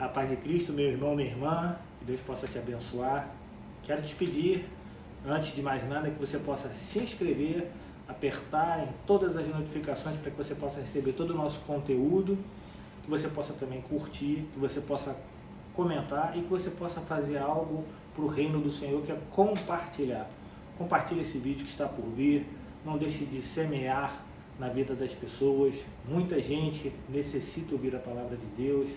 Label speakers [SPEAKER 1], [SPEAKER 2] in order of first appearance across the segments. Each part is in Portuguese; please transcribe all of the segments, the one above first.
[SPEAKER 1] A paz de Cristo, meu irmão, minha irmã, que Deus possa te abençoar. Quero te pedir, antes de mais nada, que você possa se inscrever, apertar em todas as notificações para que você possa receber todo o nosso conteúdo, que você possa também curtir, que você possa comentar e que você possa fazer algo para o reino do Senhor, que é compartilhar. Compartilhe esse vídeo que está por vir, não deixe de semear na vida das pessoas. Muita gente necessita ouvir a palavra de Deus.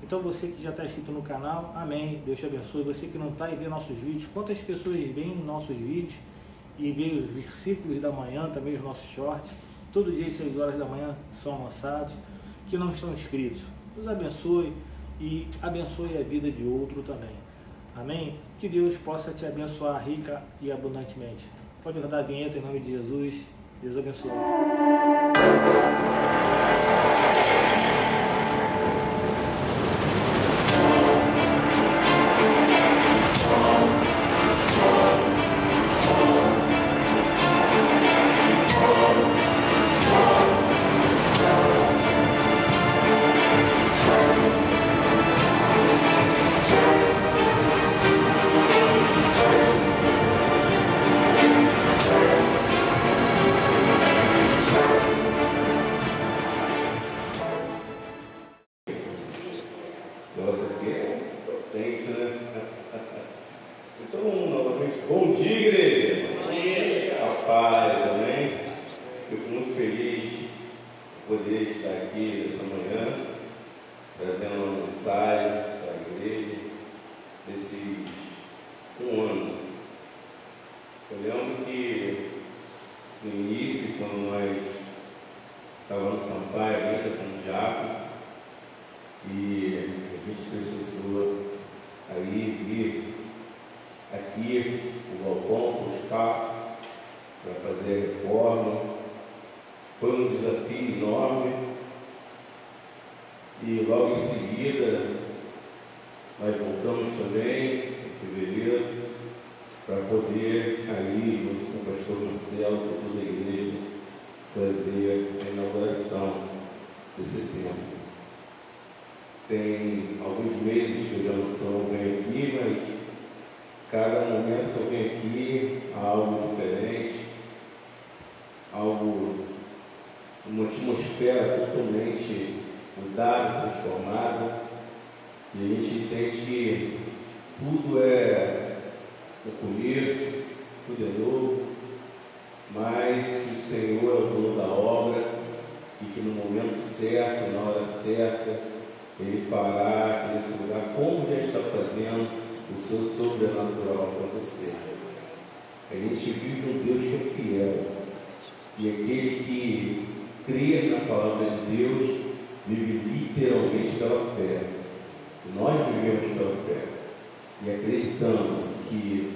[SPEAKER 1] Então você que já está inscrito no canal, amém, Deus te abençoe. Você que não está e vê nossos vídeos, quantas pessoas veem nossos vídeos e veem os versículos da manhã, também os nossos shorts, todo dia às 6 horas da manhã são lançados, que não estão inscritos. Deus abençoe e abençoe a vida de outro também. Amém? Que Deus possa te abençoar rica e abundantemente. Pode rodar a vinheta em nome de Jesus. Deus abençoe.
[SPEAKER 2] Nossa, aqui é potente, né? Então, novamente, bom dia, igreja! Bom dia! A paz, amém? Fico muito feliz de poder estar aqui essa manhã, trazendo uma mensagem para a igreja desse ano. Eu lembro que no início, quando nós estávamos no Sampaio, ainda como diácono, e a gente precisou aí vir aqui o galpão, o espaço para fazer a reforma. Foi um desafio enorme e logo em seguida nós voltamos também em fevereiro para poder aí, junto com o pastor Marcelo, com toda a igreja, fazer a inauguração desse templo. Tem alguns meses que eu já não venho aqui, mas cada momento que eu venho aqui há algo diferente, uma atmosfera totalmente mudada, transformada, e a gente entende que tudo é o começo, tudo é novo, mas que o Senhor é o dono da obra e que no momento certo, na hora certa, Ele fará aqui nesse lugar, como já está fazendo o seu sobrenatural acontecer. A gente vive um Deus que é fiel, e aquele que crê na palavra de Deus vive literalmente pela fé. E nós vivemos pela fé e acreditamos que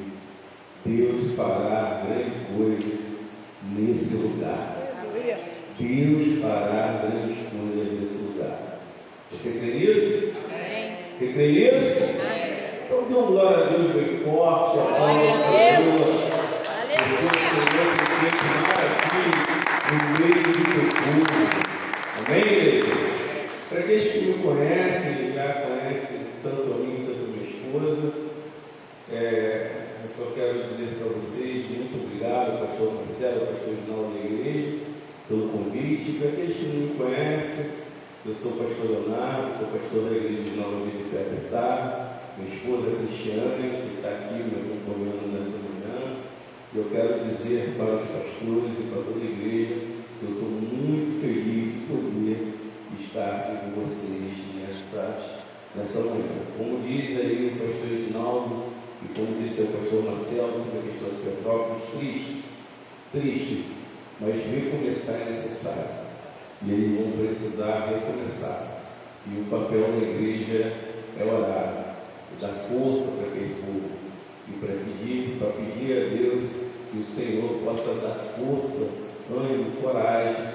[SPEAKER 2] Deus fará grandes coisas nesse lugar. Deus fará grandes coisas nesse lugar. Você crê nisso? Amém. Você crê nisso? Amém. Então, dê uma glória a Deus bem forte.
[SPEAKER 3] Glória a Deus.
[SPEAKER 2] Aleluia. Aqui no meio do teu povo. Amém, igreja? Para aqueles que me conhecem, já conhecem tanto a mim quanto a minha esposa, eu só quero dizer para vocês muito obrigado, pastor Marcelo, pastor Rinaldo da igreja, pelo convite. Para aqueles que não me conhecem, eu sou o pastor Leonardo, sou pastor da igreja de Nova Vida de Pedro, minha esposa Cristiane, que está aqui me acompanhando nessa manhã. Eu quero dizer para os pastores e para toda a igreja que eu estou muito feliz de poder estar aqui com vocês nessa manhã. Como diz aí o pastor Edinaldo e como disse o pastor Marcelo sobre a questão de Petrópolis, triste, mas recomeçar é necessário. E eles vão precisar recomeçar. E o papel da igreja é orar, e dar força para aquele povo, e para pedir a Deus que o Senhor possa dar força, ânimo, coragem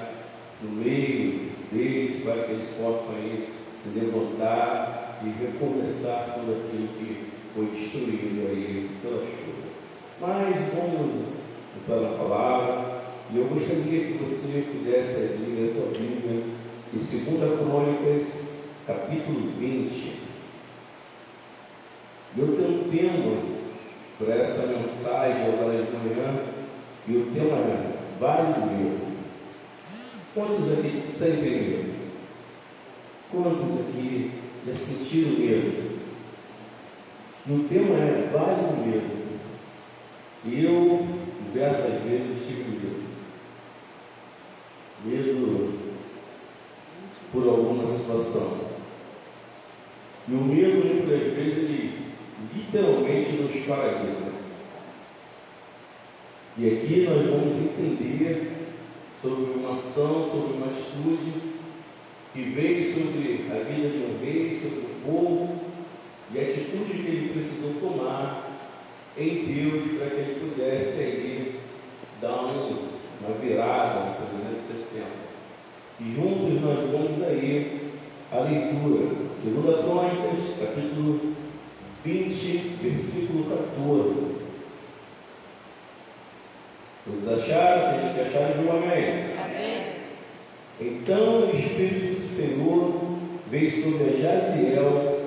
[SPEAKER 2] no meio deles, para que eles possam aí se levantar e recomeçar tudo aquilo que foi destruído aí pela chuva. Mas vamos entrar na palavra. E eu gostaria que você pudesse abrir a tua Bíblia em 2 Crônicas, capítulo 20. tema para essa mensagem agora de manhã, e o tema é Vale do Medo. Quantos aqui sentem medo? Quantos aqui já sentiram medo? E o tema é Vale do Medo. E eu, diversas vezes, tive medo. Medo por alguma situação. E o medo, muitas vezes, ele literalmente nos paralisa. E aqui nós vamos entender sobre uma ação, sobre uma atitude que veio sobre a vida de um rei, sobre o povo, e a atitude que ele precisou tomar em Deus para que ele pudesse aí dar uma virada, um 360. E juntos nós vamos aí a leitura, 2 Crônicas, capítulo 20, versículo 14. Todos acharam? Aqueles que acharam, de um amém.
[SPEAKER 3] Amém.
[SPEAKER 2] Então o Espírito do Senhor veio sobre Jaziel,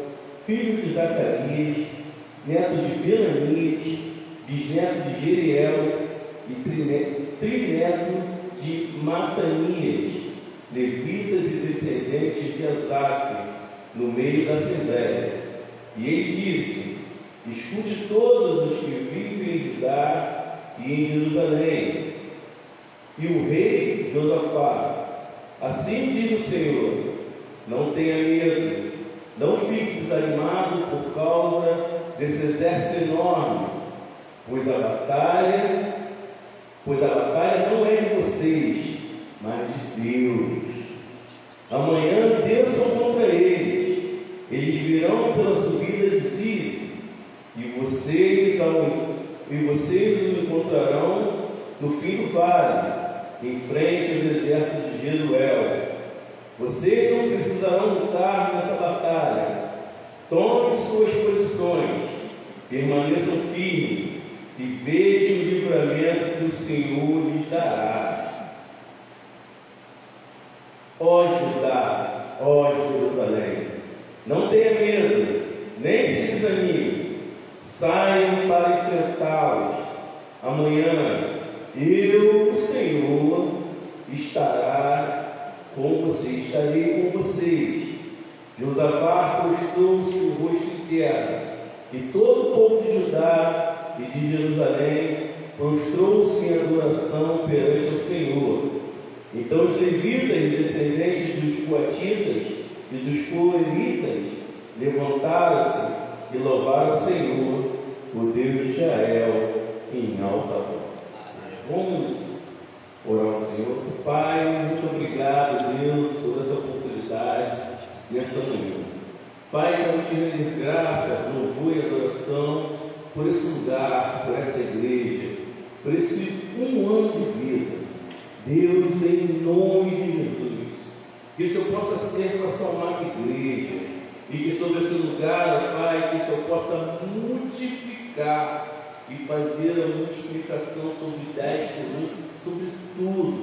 [SPEAKER 2] filho de Zacarias, neto de Benanias, bisneto de Jeriel e trineto de Matanias, levitas e descendentes de Asaf, no meio da Assembleia. E ele disse: escute todos os que vivem em Judá e em Jerusalém. E o rei Josafá: assim diz o Senhor, não tenha medo, não fique desanimado por causa desse exército enorme, pois a batalha não é de vocês, mas de Deus. Amanhã desçam contra eles virão pela subida de Ziz, e vocês o encontrarão no fim do vale, em frente ao deserto de Jeruel. Vocês não precisarão lutar nessa batalha. Tomem suas posições, permaneçam firmes e vejam o livramento que o Senhor lhes dará. Ó Judá, ó Jerusalém, não tenha medo, nem se desanime. Saiam para enfrentá-los. Amanhã eu, o Senhor, estarei com vocês. Josafá prostrou-se o rosto em terra, e todo o povo de Judá e de Jerusalém prostrou-se em adoração perante o Senhor. Então os levitas, descendentes dos coatitas e dos coeritas, levantaram-se e louvaram o Senhor, o Deus de Israel, em alta voz. Vamos orar ao Senhor. Pai, muito obrigado, Deus, por essa oportunidade nessa manhã. Pai, quero te render graça, louvor e adoração por esse lugar, por essa igreja, por esse ano de vida. Deus, em nome de Jesus, que isso eu possa ser para a sua amada igreja, e que sobre esse lugar, Pai, que isso eu possa multiplicar e fazer a multiplicação sobre 10 por 1, sobre tudo,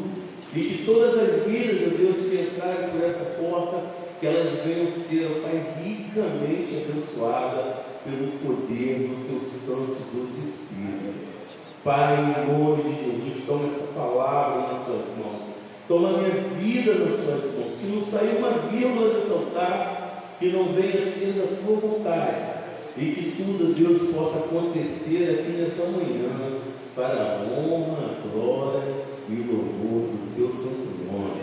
[SPEAKER 2] e que todas as vidas, ó Deus, que entrarem por essa porta, que elas venham ser, ó Pai, ricamente abençoadas pelo poder do Teu Santo e doce Espírito. Pai, em nome de Jesus, toma essa palavra nas Suas mãos, toma a minha vida nas Suas mãos, que não saia uma vírgula desse altar, que não venha ser da Tua vontade, e que tudo, Deus, possa acontecer aqui nessa manhã, para a honra, a glória e o louvor do Teu santo nome.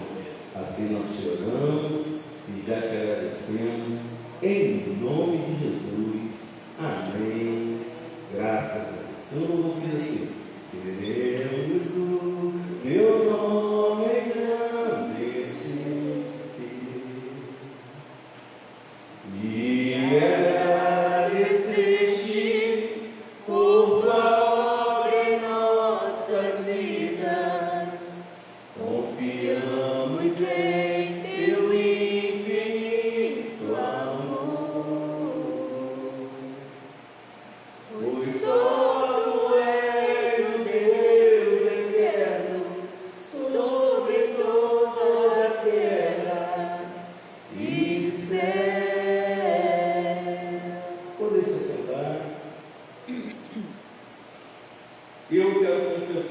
[SPEAKER 2] Assim nós te oramos e já te agradecemos, em nome de Jesus. Amém. Graças a Deus. Eu não vou dizer assim: queremos o meu nome engrandecer e agradecer-te por tua obra em nossas vidas. Confiamos em teu infinito amor, pois só tu és o Deus eterno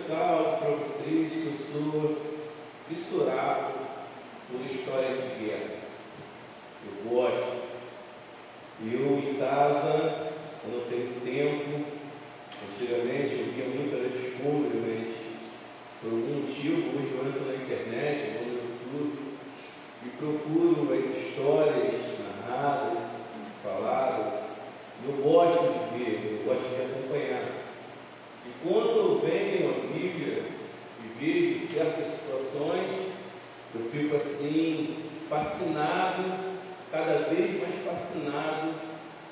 [SPEAKER 2] confessar algo para vocês, que eu sou fissurado por história de guerra. Eu gosto. Eu em casa, quando eu tenho tempo, antigamente eu via muito a Discovery, mas por algum motivo hoje eu entro na internet, eu vou no YouTube e procuro as histórias narradas, faladas. Eu gosto de ver, eu gosto de acompanhar. E quando eu venho à Bíblia e vejo certas situações, eu fico assim, fascinado, cada vez mais fascinado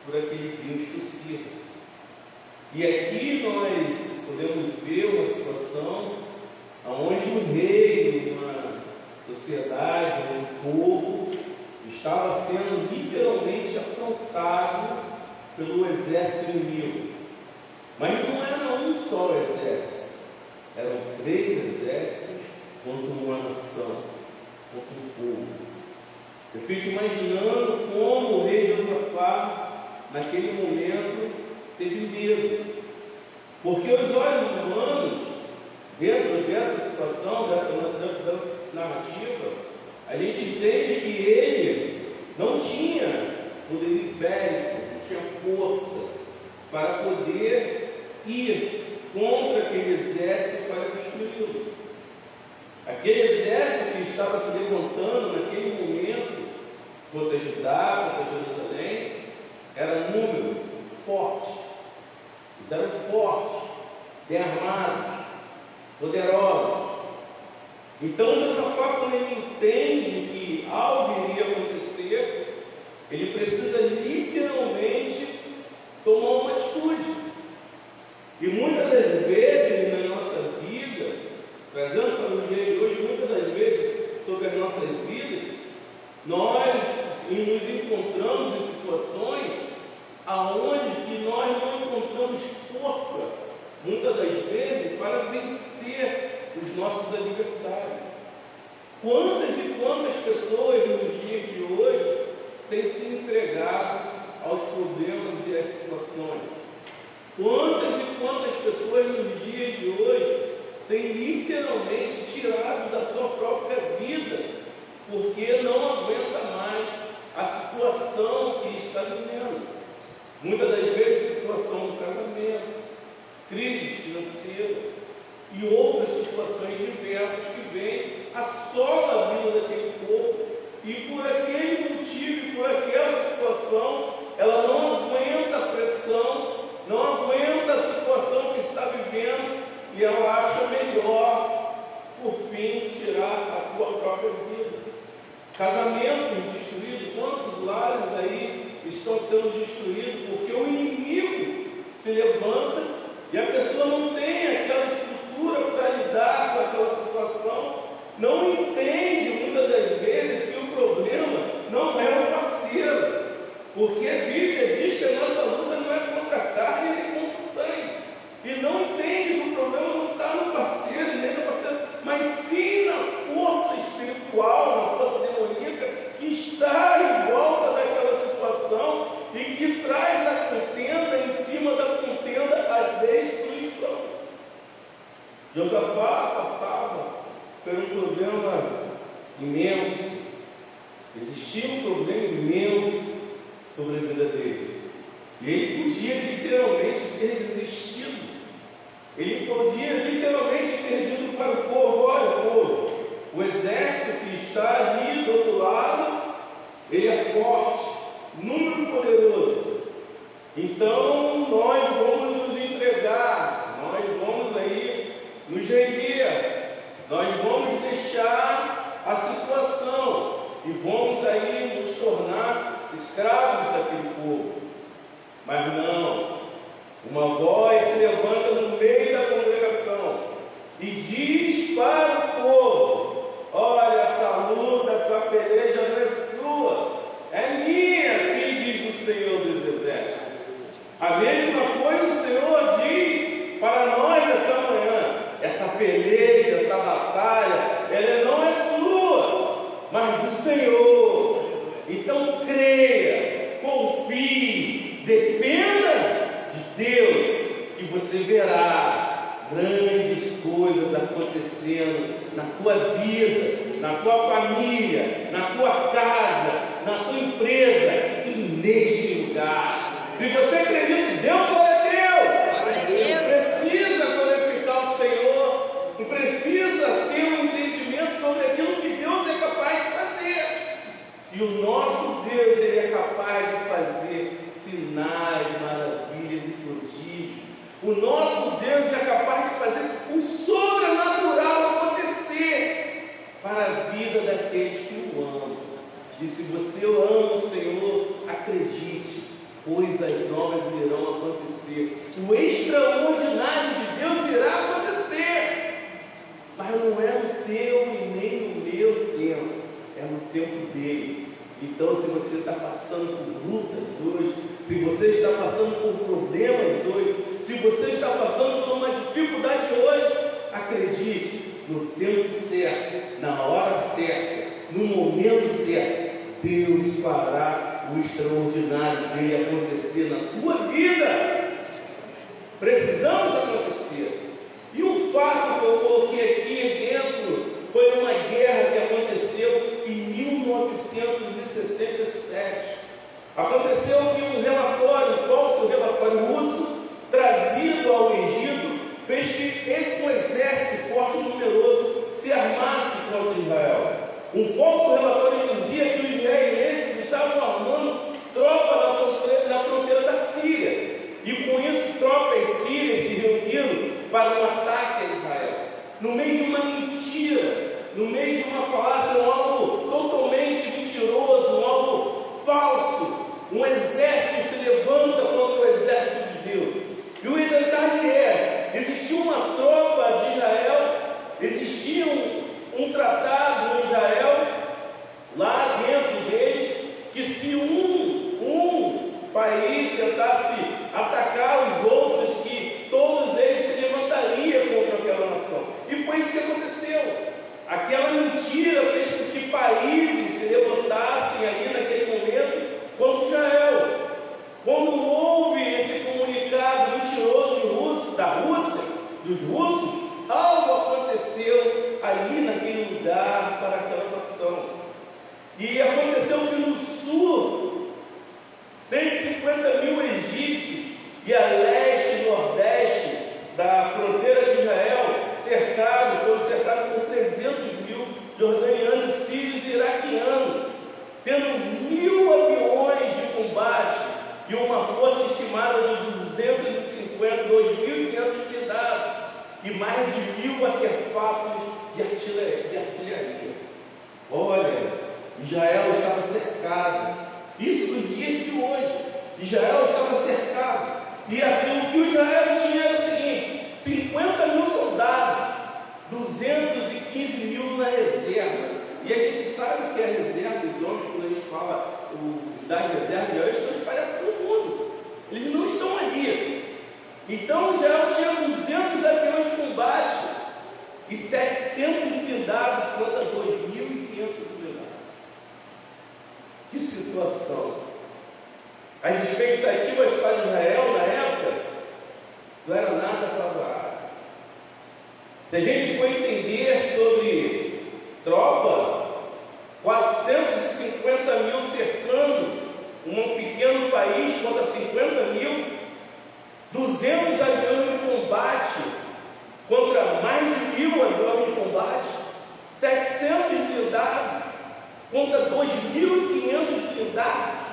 [SPEAKER 2] por aquele Deus que eu sirvo. E aqui nós podemos ver uma situação onde um rei, uma sociedade, um povo, estava sendo literalmente afrontado pelo exército inimigo. Mas não era um só exército, eram 3 exércitos contra uma nação, contra um povo. Eu fico imaginando como o rei Josafá, naquele momento, teve medo. Porque os olhos humanos, dentro dessa situação, dessa narrativa, a gente entende que ele não tinha poder bélico, não tinha força para poder ir contra aquele exército para destruí-lo. Aquele exército que estava se levantando naquele momento contra Judá, contra Jerusalém, era número forte. Eles eram fortes, bem armados, poderosos. Então Josafá, quando ele entende que algo iria acontecer, ele precisa literalmente tomar uma atitude. E muitas das vezes na nossa vida, trazendo para o dia de hoje, muitas das vezes sobre as nossas vidas, nós nos encontramos em situações aonde que nós não encontramos força, muitas das vezes, para vencer os nossos adversários. Quantas e quantas pessoas nos dias de hoje têm se entregado aos problemas e às situações? Quantas e quantas pessoas nos dias de hoje têm literalmente tirado da sua própria vida porque não aguenta mais a situação que está vivendo? Muitas das vezes situação do casamento, crise financeira e outras situações diversas que vêm, assolam a vida daquele povo, e por aquele motivo, por aquela situação, ela não aguenta a pressão, não aguenta a situação que está vivendo, e ela acha melhor, por fim, tirar a sua própria vida. Casamentos destruídos, quantos lares aí estão sendo destruídos porque o inimigo se levanta e a pessoa não tem aquela estrutura para lidar com aquela situação, não entende muitas das vezes que o problema não é o parceiro, porque a Bíblia diz que a nossa luta não é contra a carne nem contra o sangue, e não entende que o problema não está no parceiro nem no parceiro, mas sim na força espiritual, na força demoníaca que está em volta daquela situação e que traz a contenda, em cima da contenda, a destruição. Josafá passava por um problema imenso, existia um problema imenso sobre a vida dele, e ele podia literalmente ter desistido, ele podia literalmente ter dito para o povo: olha, povo, o exército que está ali do outro lado, ele é forte, número poderoso, então nós vamos nos entregar, nós vamos aí nos render, nós vamos deixar a situação e vamos aí nos tornar escravos daquele povo. Mas não, uma voz se levanta no meio da congregação e diz para o povo: olha, essa luta, essa peleja não é sua, é minha, assim diz o Senhor dos Exércitos. A mesma coisa o Senhor diz para nós essa manhã: essa peleja, essa batalha, ela não é sua, mas do Senhor. Então creia, confie, dependa de Deus, e você verá grandes coisas acontecendo na tua vida, na tua família, na tua casa, na tua empresa e neste lugar. Se você crê nisso, dê um glória a Deus. Precisa glorificar o Senhor e precisa ter um entendimento sobre aquilo que Deus é capaz de fazer. E o nosso Deus, Ele é capaz de fazer sinais, maravilhas e prodígios. O nosso Deus é capaz de fazer o sobrenatural acontecer para a vida daqueles que o amam. E se você ama o Senhor, acredite, coisas novas irão acontecer. O extraordinário de Deus irá acontecer. Mas não é no teu e nem no meu tempo, é no tempo dele. Então, se você está passando por lutas hoje, se você está passando por problemas hoje, se você está passando por uma dificuldade hoje, acredite, no tempo certo, na hora certa, no momento certo, Deus fará o extraordinário dele acontecer na tua vida. Precisamos acontecer. E um fato que eu coloquei aqui dentro foi uma guerra que aconteceu em 1967. Aconteceu que um falso relatório russo, trazido ao Egito, fez que um exército forte e numeroso se armasse contra Israel. Um falso relatório dizia que os israelenses estavam armando tropa na fronteira da Síria. E com isso, tropas sírias se reuniram para um ataque a Israel. No meio de uma mentira, no meio de uma falácia, algo totalmente mentiroso, algo falso, um exército se levanta contra o exército de Deus. E o detalhe existia uma tropa de Israel, existia um tratado em Israel, lá dentro deles, que se um país tentasse atacar os outros, que todos eles se levantariam contra aquela nação. E foi isso que aconteceu. Aquela mentira fez com que países se levantassem ali naquele momento contra Israel. Quando houve esse comunicado mentiroso da Rússia, dos russos, algo aconteceu ali naquele lugar para aquela nação. E aconteceu que no sul, 150 mil egípcios e a leste e nordeste da fronteira de Israel foram cercados por 300 mil jordanianos, sírios e iraquianos, tendo 1.000 aviões de combate e uma força estimada de 2.500 blindados e mais de 1.000 artefatos de artilharia. Olha, Israel estava cercado. Isso no dia de hoje. Israel estava cercado. E aquilo que Israel tinha era o seguinte: 50 mil soldados, 215 mil na reserva. E a gente sabe que a reserva, os homens, quando a gente fala da reserva, eles estão espalhados pelo mundo. Eles não estão ali. Então Israel tinha 200 aviões de combate e 700 blindados contra 2.500 blindados. Que situação! As expectativas para Israel na época não eram nada favoráveis. Se a gente for entender sobre tropa, 450 mil cercando um pequeno país contra 50 mil, 200 aviões de combate contra mais de 1.000 aviões de combate, 700 blindados contra 2.500 blindados,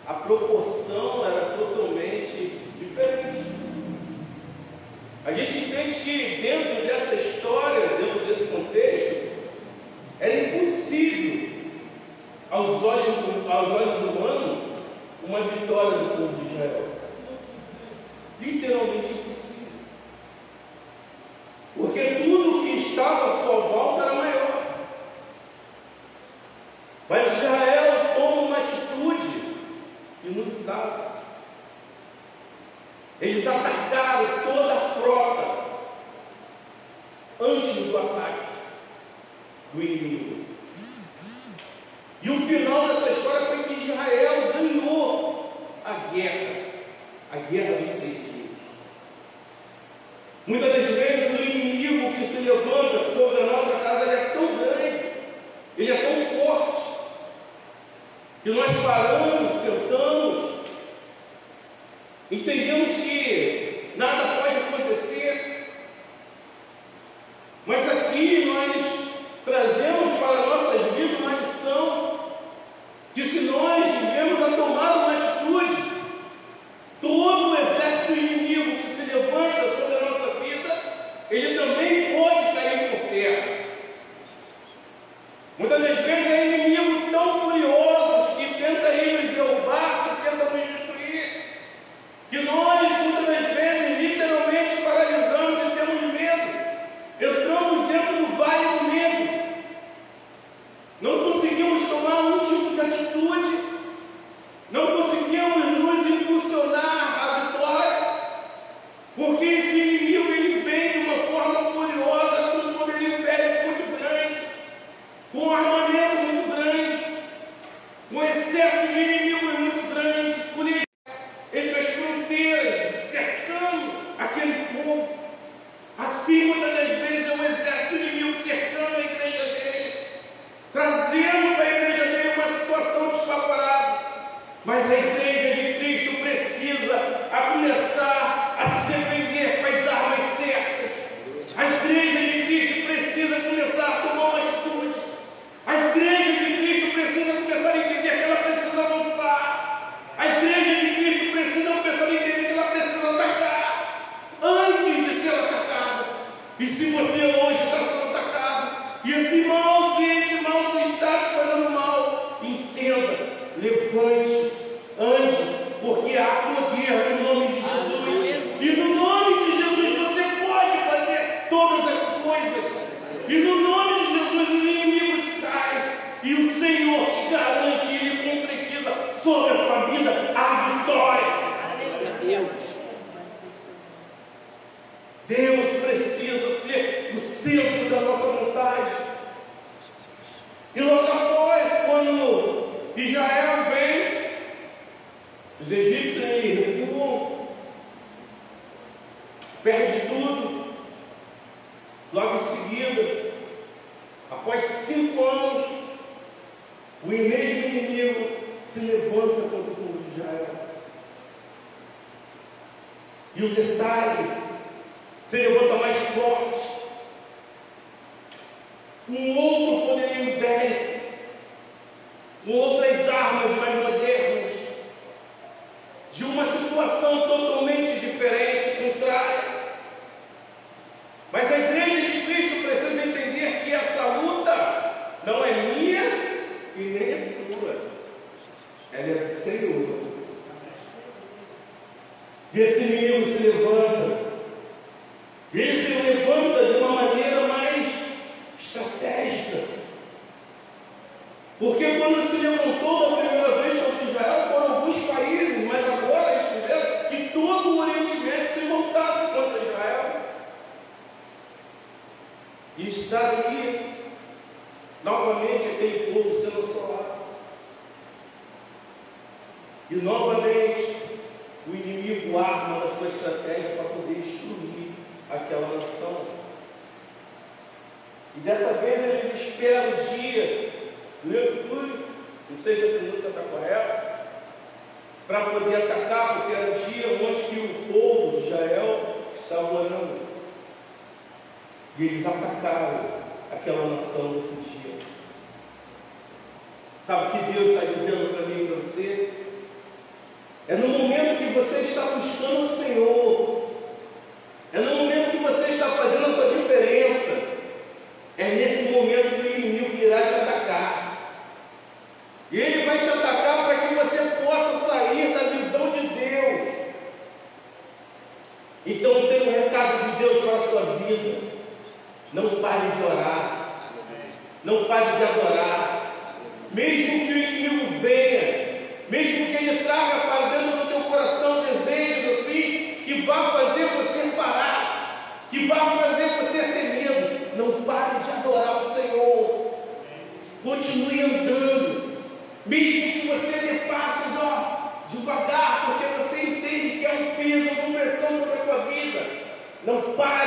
[SPEAKER 2] a proporção era totalmente diferente. A gente entende que dentro dessa história, dentro desse contexto, era impossível, aos olhos humanos, uma vitória do povo de Israel. Literalmente impossível. Porque tudo que estava à sua volta era maior. Mas Israel toma uma atitude inusitada. Eles atacaram toda a frota antes do ataque do inimigo. E o final dessa história foi que Israel ganhou a guerra dos 6 dias. Muitas das vezes o inimigo que se levanta sobre a nossa casa, ele é tão grande, ele é tão forte, que nós paramos, sentamos, entendemos que nada pode acontecer, mas aqui nós trazemos para a nossa vida uma lição, que se nós vivemos a tomar uma atitude, todo o exército inimigo que se levanta sobre a nossa vida, ele também pode cair por terra. Muitas das vezes é inimigo tão furiosos que tenta ir nos derrubar, que tenta nos destruir, que nós muitas das vezes literalmente paralisamos e temos medo. Entramos dentro do vale do medo. Não conseguimos tomar um tipo de atitude, não conseguimos nos impulsionar à vitória, porque esse inimigo ele vem de uma forma furiosa, com um poderio bélico muito grande, com um armamento muito grande, com um exército de inimigos muito grande, por isso, entre as fronteiras, cercando aquele povo. Assim, muitas das vezes, é um exército inimigo cercando a igreja dele, trazendo para a igreja dele uma situação desfavorável. Mas a igreja de Cristo precisa começar a se defender com as armas certas. A igreja de Cristo precisa começar a tomar uma atitude. A igreja de Cristo precisa começar a entender que ela precisa avançar. A igreja de Cristo precisa começar a entender que ela precisa atacar antes de ser atacada. E se você hoje está sendo atacado, e esse mal, se esse mal se está te fazendo mal, entenda, levante, ande, porque há poder no nome de Jesus. E no nome de Jesus você pode fazer todas as coisas. E no nome de Jesus os inimigos caem. E o Senhor te garante e Ele concretiza sobre a tua vida a vitória. Deus precisa ser o centro da nossa vontade. E logo após, quando Israel vence, os egípcios recuam, perde tudo. Logo em seguida, após 5 anos, o mesmo inimigo se levanta contra o povo de Israel. E o detalhe, se levanta mais forte, com outro poderio bélico, com outras armas mais modernas, de uma situação totalmente diferente, contrária. Mas a igreja de Cristo precisa entender que essa luta não é minha e nem é sua, ela é do Senhor. E esse inimigo se levanta. Ele se levanta de uma maneira mais estratégica. Porque quando se levantou da primeira vez contra Israel, foram alguns países, mas agora eles fizeram que todo o Oriente Médio se voltasse contra Israel. E está aqui, novamente, aquele povo sendo assolado. E novamente, o inimigo arma da sua estratégia para poder destruir aquela nação. E dessa vez eles esperam o dia do Yom, não sei se a pronúncia está correta, para poder atacar, porque era o dia onde que o povo de Israel estava orando. E eles atacaram aquela nação nesse dia. Sabe o que Deus está dizendo para mim e para você? É no momento que você está buscando o Senhor, é no momento que você está fazendo a sua diferença, é nesse momento que o inimigo irá te atacar. E ele vai te atacar para que você possa sair da visão de Deus. Então tem um recado de Deus para a sua vida. Não pare de orar, não pare de adorar, mesmo que o inimigo venha, mesmo que ele traga para dentro do teu coração desejos assim, que vá fazer você parar, que vá fazer você ter medo, não pare de adorar o Senhor, continue andando, mesmo que você dê passos devagar, porque você entende que é um peso, uma pressão sobre a tua vida, não pare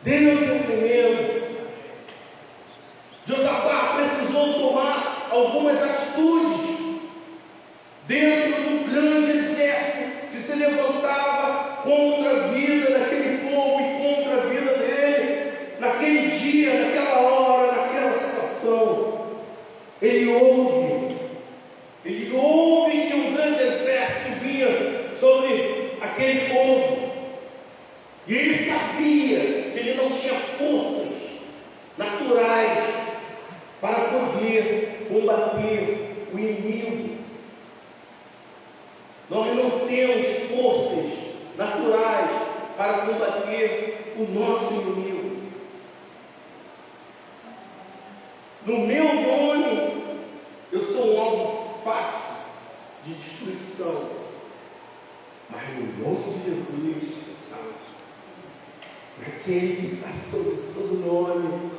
[SPEAKER 2] Deus é o primeiro. Josafá precisou tomar algumas atitudes dentro do grande exército que se levantava contra a vida daquele povo e contra a vida dele, naquele dia, naquela hora, naquela situação. Ele ouve que um grande exército vinha sobre aquele povo, e ele sabia que ele não tinha forças naturais para poder combater o inimigo. Nós não temos forças naturais para combater o nosso inimigo. No meu nome, eu sou um alvo fácil de destruição, mas no nome de Jesus, naquele que está sobre todo nome,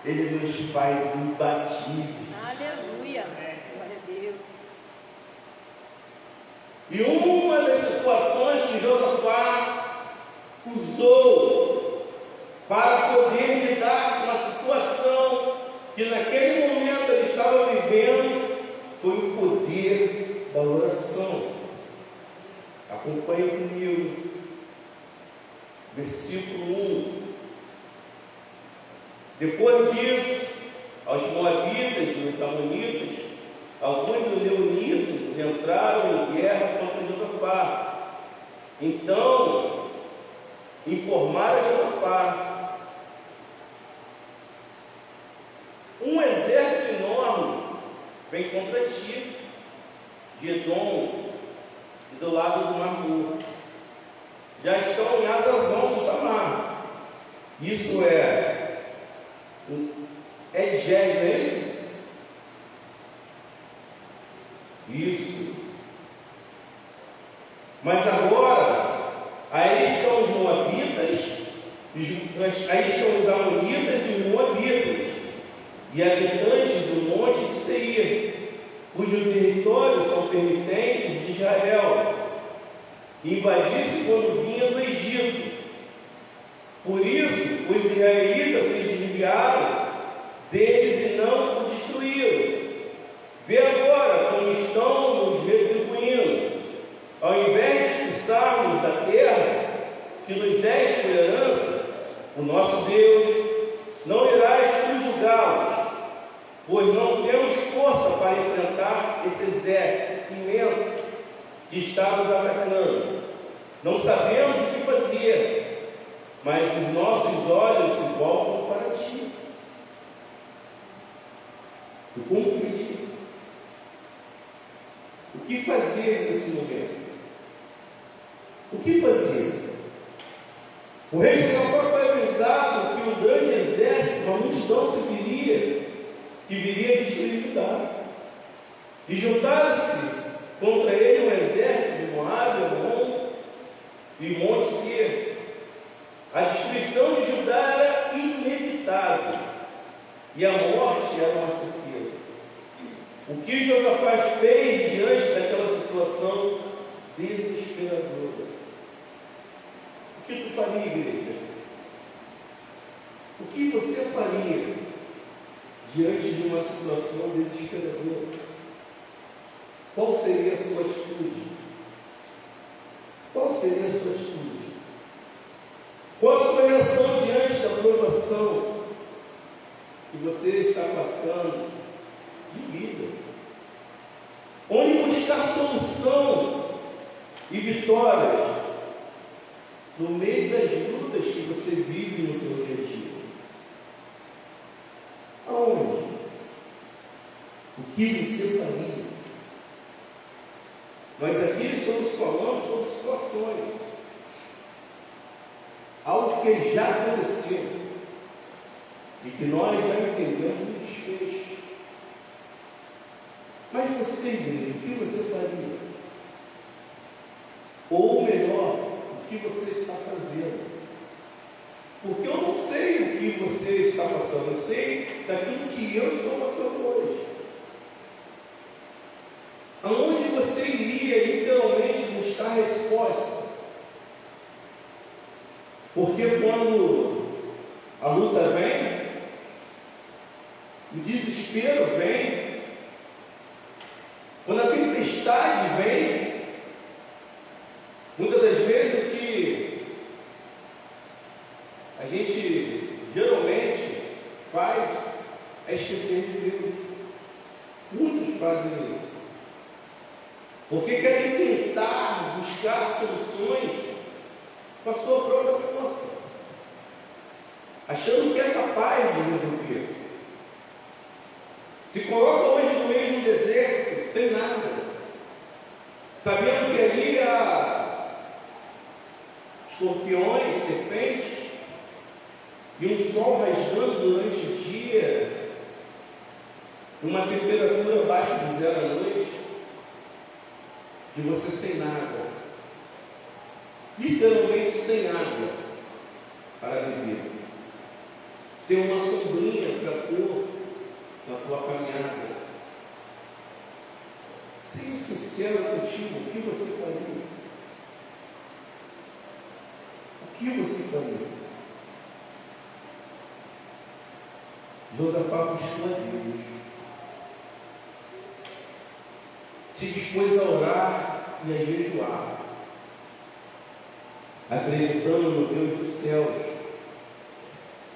[SPEAKER 2] Ele nos faz imbatíveis.
[SPEAKER 3] Aleluia. Glória a Deus.
[SPEAKER 2] E uma das situações que Josafá usou para poder lidar com a situação que naquele momento ele estava vivendo foi o poder da oração. Acompanhe comigo. Versículo 1. Depois disso, aos moabitas e os amonitas, alguns dos leonitas entraram em guerra contra Josafá. Então, informaram a Josafá: um exército enorme vem contra ti, de Edom e do lado do Mar Morto. Já estão em Hazazon de Tamar. Isso é Gés, não é isso? Isso. Mas agora, aí estão os moabitas, aí estão os amonitas e os moabitas, e habitantes do monte de Seir, cujos territórios são permitentes de Israel, invadisse quando vinha do Egito. Por isso, os israelitas se desviaram deles e não o destruíram. Vê agora como estão nos retribuindo. Ao invés de expulsarmos da terra que nos deste por herança, o nosso Deus não irá subjugá-los, pois não temos força para enfrentar esse exército imenso que está nos atacando. Não sabemos o que fazer, mas os nossos olhos se voltam para ti. Ficou confundido. O que fazer nesse momento? O que fazer? O rei Josafá foi avisado que um grande exército, uma multidão se viria, que viria destruir Judá. E juntaram-se contra ele um exército de Moabe, Amon e Monte Seir. A destruição de Judá era inevitável e a morte era uma certeza. O que Josafá fez diante daquela situação desesperadora? O que tu faria, igreja? O que você faria diante de uma situação desesperadora? Qual seria a sua atitude? Qual seria a sua atitude? Qual a sua reação diante da provação que você está passando de vida? Onde buscar solução e vitórias no meio das lutas que você vive no seu dia a dia? Aonde? O que você faria? Nós aqui estamos falando sobre situações, algo que já aconteceu e que nós já entendemos o desfecho. Mas você, igreja, o que você faria? Ou melhor, o que você está fazendo? Porque eu não sei o que você está passando, eu sei daquilo que eu estou passando hoje. Aonde você iria literalmente buscar resposta? Porque quando a luta vem, o desespero vem, quando a tempestade vem, muitas das vezes o que a gente geralmente faz é esquecer de Deus. Muitos fazem isso. Porque querem tentar buscar soluções com a sua própria força, achando que é capaz de resolver. Se coloca hoje no meio de um deserto, sem nada, sabendo que ali há escorpiões, serpentes, e um sol rasgando durante o dia, uma temperatura abaixo de 0 à noite, e você sem nada, literalmente sem água para beber, ser uma sombrinha para pôr na tua caminhada. Seja sincero contigo, o que você faria? O que você faria? Josafá buscou a Deus, se dispôs a orar e a jejuar, acreditando no Deus dos céus,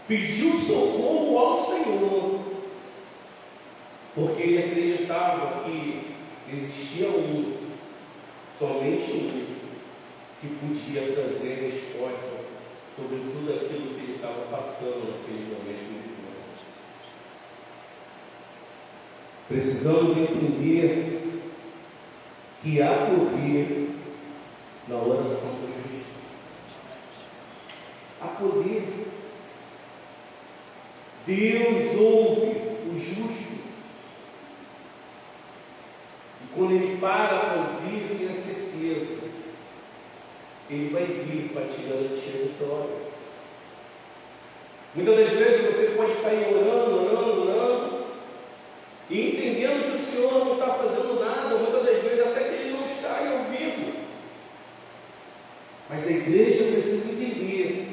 [SPEAKER 2] pediu socorro ao Senhor, porque ele acreditava que existia somente um, que podia trazer resposta sobre tudo aquilo que ele estava passando naquele momento. Precisamos entender que há poder na oração do justo. Há poder. Deus ouve o justo. E quando ele para ouvir, tenha certeza, ele vai vir para te garantir a vitória. Muitas das vezes você pode estar aí orando, e entendendo que o Senhor não está fazendo nada, muitas das vezes até que Ele não está aí ouvindo. Mas a igreja precisa entender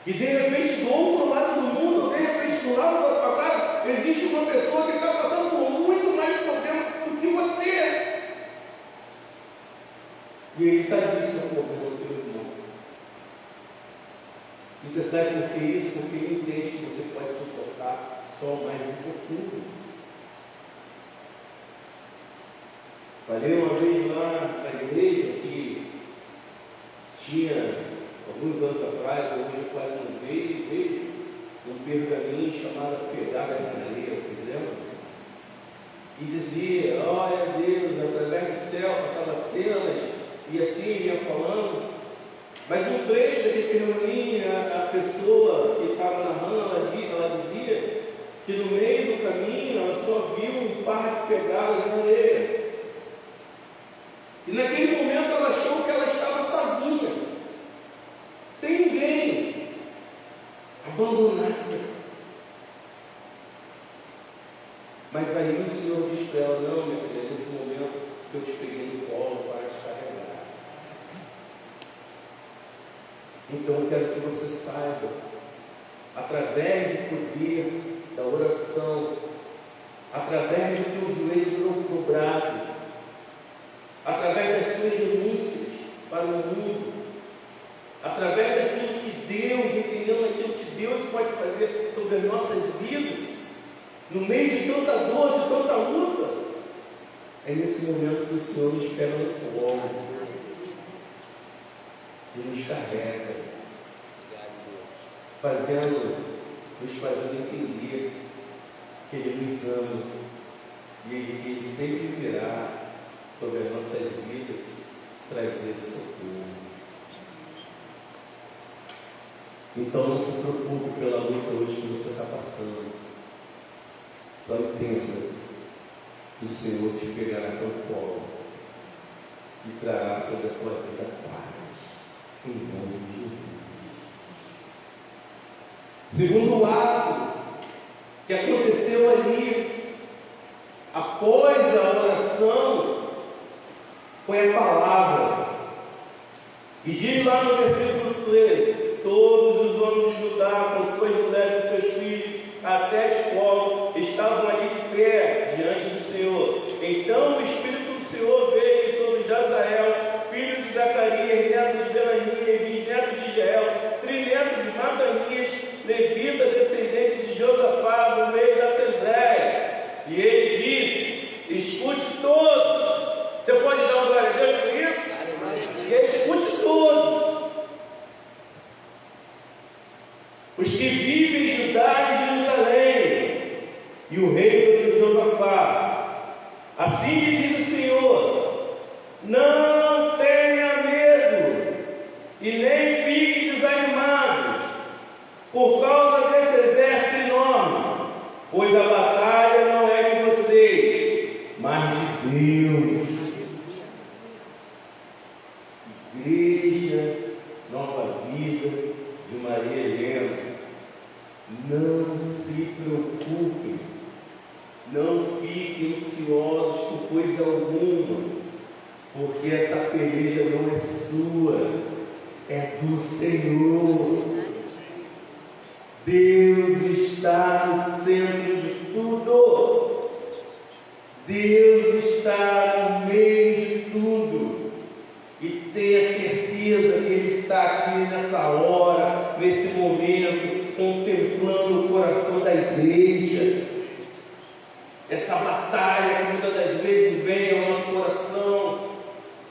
[SPEAKER 2] que de repente do outro lado do mundo, de repente do lado da tua casa, existe uma pessoa que está passando por muito mais problema do que você. E Ele está ali socorrendo o teu irmão. E você sabe por que isso? Porque Ele entende que você pode suportar só mais um pouquinho. Falei uma vez lá na igreja que tinha, alguns anos atrás, hoje quase não veio um pergaminho chamado Pegada na Areia, vocês lembram? E dizia, olha Deus, através do céu passava cenas, e assim ia falando, mas um trecho daquele pergaminho, a pessoa que estava narrando, ela dizia que no meio do caminho ela só viu um par de pegadas na areia. E naquele momento ela achou que ela estava sozinha, sem ninguém, abandonada. Mas aí o Senhor diz para ela, não, minha filha, nesse momento que eu te peguei no colo para te carregar. Então eu quero que você saiba, através do poder da oração, através do teu joelho dobrado, através das suas renúncias para o mundo, através daquilo que Deus, entendendo aquilo que Deus pode fazer sobre as nossas vidas, no meio de tanta dor, de tanta luta, é nesse momento que o Senhor nos pega no colo e nos carrega, nos fazendo entender que Ele nos ama e que Ele sempre virá sobre as nossas vidas, trazendo socorro. Então não se preocupe pela luta hoje que você está passando. Só entenda que o Senhor te pegará pelo colo e trará sobre a tua vida paz, em nome de Jesus. Segundo ato que aconteceu ali, após a oração, foi a palavra. E diz lá no versículo versículo 13: todos os homens de Judá, com suas mulheres e seus filhos, até a escola, estavam ali de pé diante do Senhor. Então o Espírito do Senhor veio sobre Jazael, filho de Zacarias, neto de Belanias, bisneto de Jeiel, trineto de Matanias, levita, descendente de Josafá, no meio da Assembleia. E ele disse: escute todos. Você pode dar uma glória a Deus por isso? E ele escute todos. Os que vivem em Judá e Jerusalém, e o reino de Josafá. Assim lhe diz o Senhor: não tenha medo, e nem fique desanimado, por causa desse exército enorme, pois a batalha não é de vocês, mas de Deus. Igreja Nova Vida de Maria Helena, não se preocupem, não fiquem ansiosos por coisa alguma, porque essa peleja não é sua, é do Senhor. Deus está no centro de tudo, Deus está no meio de tudo. E tenha certeza que Ele está aqui nessa hora, nesse momento, contemplando o coração da igreja. Essa batalha que muitas das vezes vem ao nosso coração,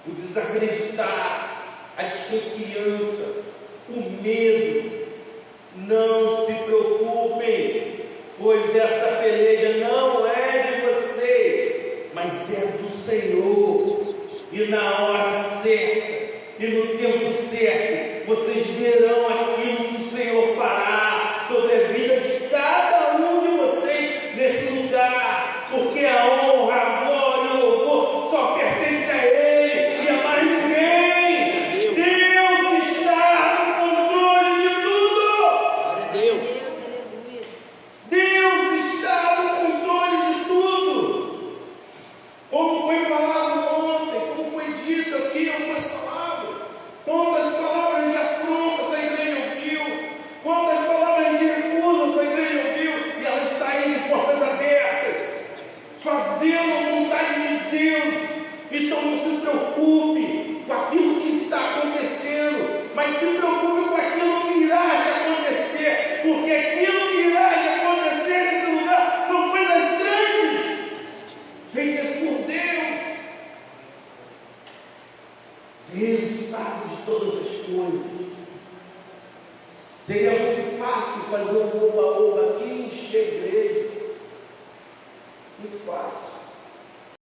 [SPEAKER 2] o desacreditar, a desconfiança, o medo. Não se preocupem, pois essa peleja não é de vocês, mas é do Senhor. E na hora certa, e no tempo certo, vocês verão aquilo que o Senhor fará sobre a vida de cada um de vocês nesse lugar, porque a honra, a glória e o louvor só pertence a Ele e a mais ninguém. Deus está no controle de tudo. Deus está no controle de tudo. Como foi falado dito aqui algumas palavras, quantas palavras de afronta essa igreja ouviu, quantas palavras de recusa essa igreja ouviu, e ela está aí de portas abertas, fazendo a vontade de Deus. Então não se preocupe com aquilo que está acontecendo, mas se preocupe com aquilo que irá de acontecer, porque aquilo que irá de acontecer nesse lugar são coisas grandes, feitas por Deus. Deus sabe de todas as coisas. Seria muito fácil fazer um oba-oba aqui e encher a igreja. Muito fácil.